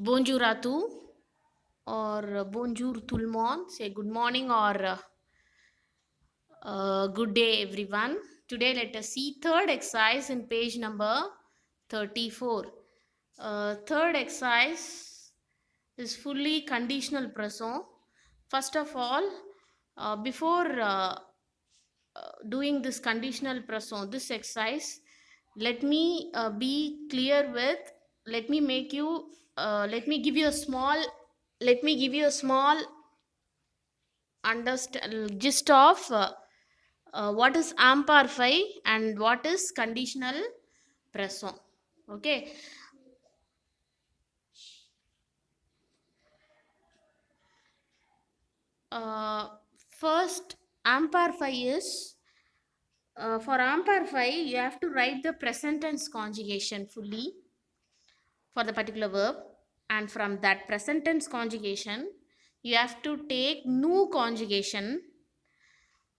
Bonjour à tous or bonjour tout le monde. Say good morning or good day everyone. Today let us see third exercise in page number 34. Third exercise is fully conditional present. First of all, before doing this conditional present, this exercise, let me be clear with, let me make you, let me give you a small, let me give you a small understand gist of what is amplify and what is conditional present. Okay. uh, First, amplify is, for amplify you have to write the present tense conjugation fully for the particular verb, and from that present tense conjugation you have to take new conjugation,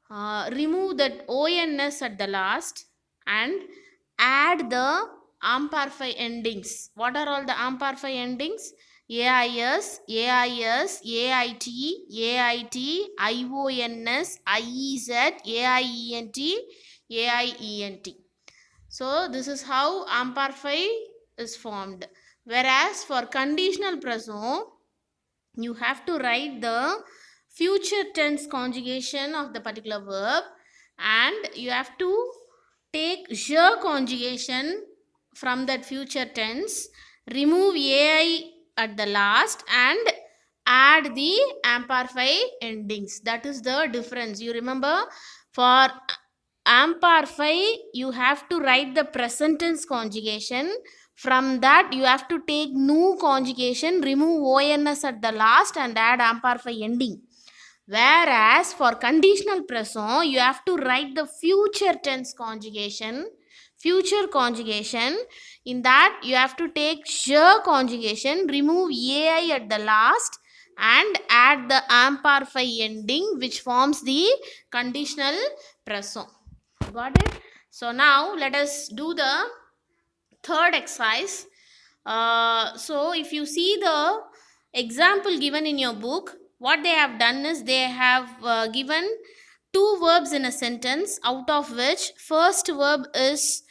remove that ons at the last, and add the amplify endings. What are all the amplify endings? AIS, AIS, AIT, AIT, IONS, IEZ, AIENT, AIENT. So this is how amplify is formed. Whereas for conditional present, you have to write the future tense conjugation of the particular verb, and you have to take je conjugation from that future tense, remove ai at the last, and add the amplify endings. That is the difference. You remember, for amplify you have to write the present tense conjugation. From that you have to take new conjugation, remove ons at the last, and add amplify ending. Whereas for conditional present you have to write the future tense conjugation, future conjugation. In that you have to take je conjugation, remove ai at the last, and add the amplify ending, which forms the conditional present. Got it? So now let us do the third exercise. So if you see the example given in your book, what they have done is they have given two verbs in a sentence, out of which first verb is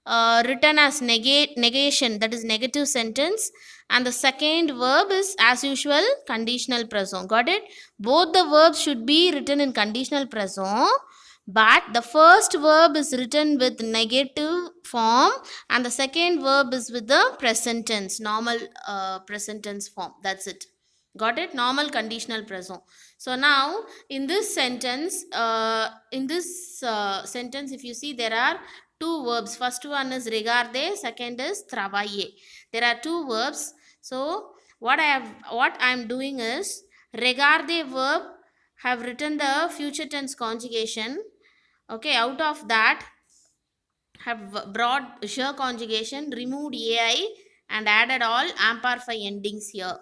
written as negation, that is negative sentence, and the second verb is as usual conditional present. Got it? Both the verbs should be written in conditional present, but the first verb is written with negative form and the second verb is with the present tense, normal present tense form. That's it. Got it? Normal conditional present. So now in this sentence, if you see, there are two verbs. First one is regarder, second is travailler. There are two verbs. So what I am doing is, regarder verb have written the future tense conjugation. Okay, out of that have brought je conjugation, removed ai, and added all amplify endings here.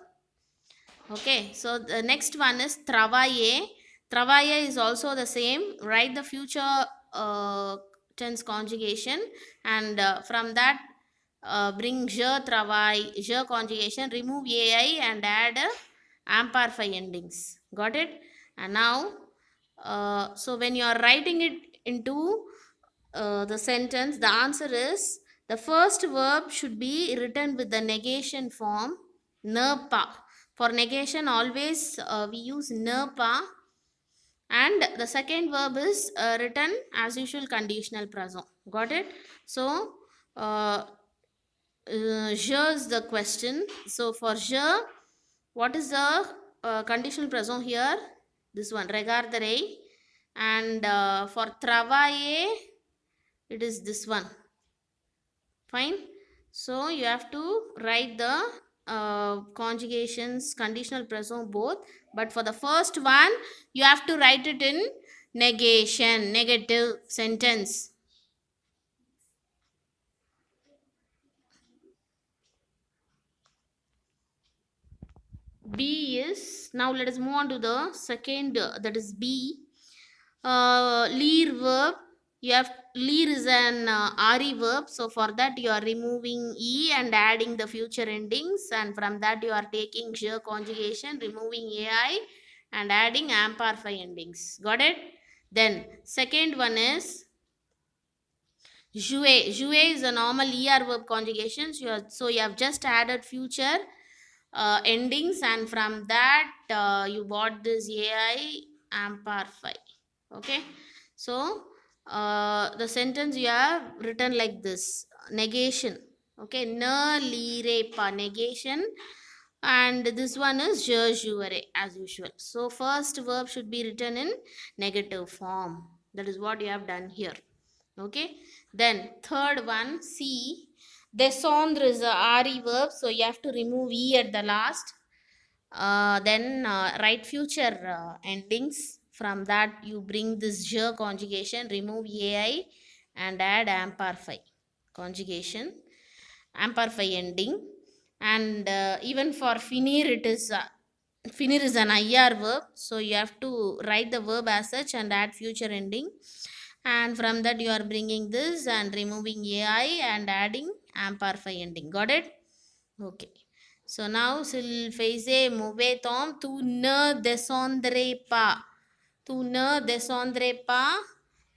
Okay, so the next one is travailler. Travailler is also the same. Write the future tense conjugation, and from that bring je travail, je conjugation, remove ai, and add amplify endings. Got it? And now, so when you are writing it into the sentence, the answer is, the first verb should be written with the negation form ne pas. For negation always we use ne pas, and the second verb is written as usual conditional present. Got it? So je is the question. So for je, what is the conditional present here? This one, regarder. And for travailler, it is this one. Fine. So you have to write the conjugations, conditional present both, but for the first one you have to write it in negation, negative sentence. B is, now let us move on to the second, that is B. Lire verb You have lir is an RE verb, so for that you are removing E and adding the future endings, and from that you are taking je conjugation, removing AI and adding amparfy endings. Got it? Then second one is jouer. Jouer is a normal ER verb conjugation. So you have just added future endings, and from that you bought this AI amparfy. Okay, so the sentence you have written like this: negation. Okay, ne lire pa, negation, and this one is je jouerai as usual. So first verb should be written in negative form. That is what you have done here. Okay, then third one, see, descendre is a RE verb, so you have to remove E at the last. Then write future endings. From that you bring this je conjugation, remove AI and add amparfy conjugation, amparfy ending. And even for finir, it is finir is an IR verb, so you have to write the verb as such and add future ending. And from that you are bringing this and removing AI and adding amparfy ending. Got it? Okay. So now s'il faisait mauvais temps, tu ne descendrais pas. Tu ne descendrais pas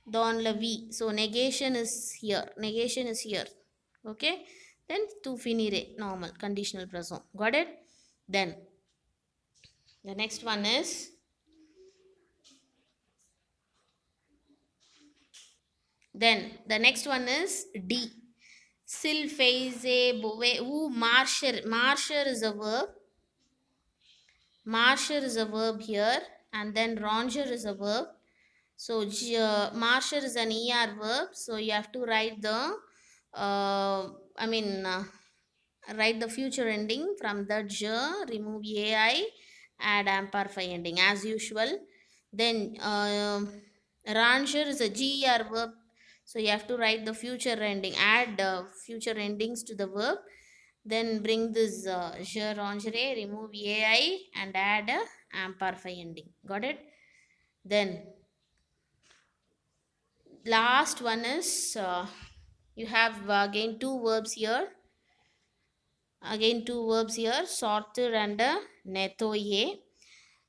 dans la vie. So negation is here. Negation is here. Okay. Then tu finirais, normal, conditional present. Got it? Then the next one is, D. S'il faisait mauvais, ou marcher. Marcher is a verb. Marsher is a verb here, and then ranger is a verb. So marsher is an ER verb, so you have to write the I mean write the future ending. From the je, remove AI, add amparfy ending as usual. Then ranger is a GER verb, so you have to write the future ending, add future endings to the verb. Then bring this je rangerai, remove AI and add a amparfy ending. Got it? Then last one is you have again two verbs here. Again two verbs here, sortir and nettoyer.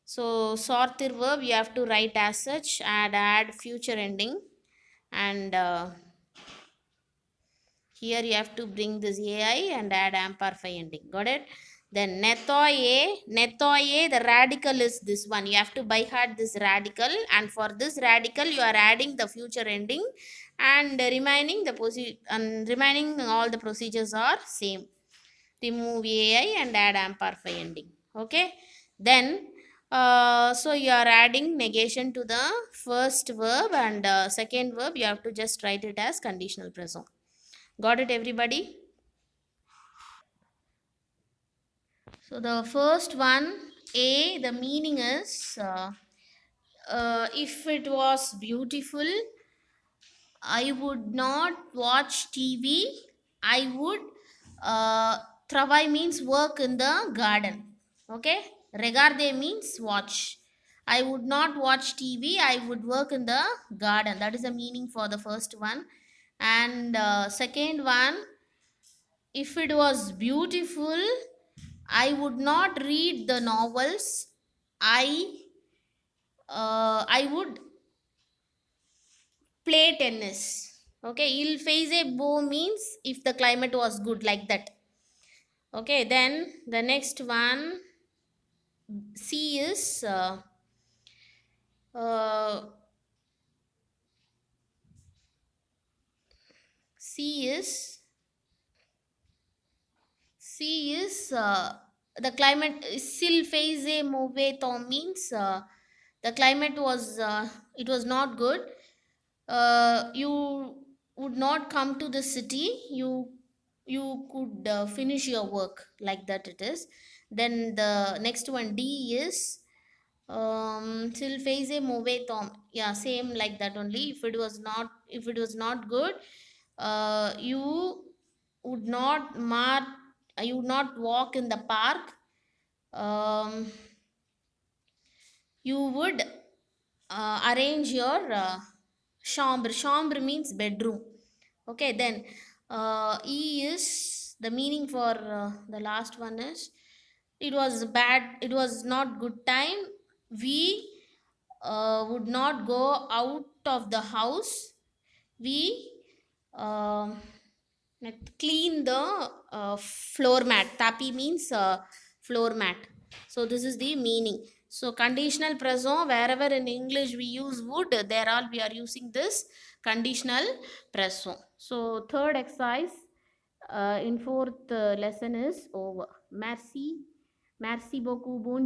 So sortir verb you have to write as such and add future ending, and here you have to bring this AI and add amparfy ending. Got it? Then nettoyer, the radical is this one. You have to by heart this radical, and for this radical you are adding the future ending, and remaining all the procedures are same. Remove AI and add amparfy ending. Okay? Then so you are adding negation to the first verb, and second verb you have to just write it as conditional present. Got it, everybody? So the first one, A, the meaning is if it was beautiful, I would not watch TV. I would travail means work in the garden. Okay, regarder means watch. I would not watch TV. I would work in the garden. That is the meaning for the first one. And second one, if it was beautiful, I would not read the novels. I would play tennis. Okay, il faisait beau means if the climate was good, like that. Okay, then the next one, C is uh, C is the climate. S'il faisait mauvais temps means the climate was it was not good. You would not come to the city. You could finish your work, like that it is. Then the next one, D is till phase a mauvais temps. Yeah, same like that only. If it was not good, you would not you would not walk in the park. um, you would arrange your Chambre. Chambre means bedroom. Okay, then E is the meaning for the last one is it was bad, it was not good time. We would not go out of the house. We um clean the floor mat. Tapi means floor mat. So this is the meaning. So conditional present, wherever in English we use would, there all we are using this conditional present. So third exercise in fourth lesson is over. Merci. Merci beaucoup. Bonjour.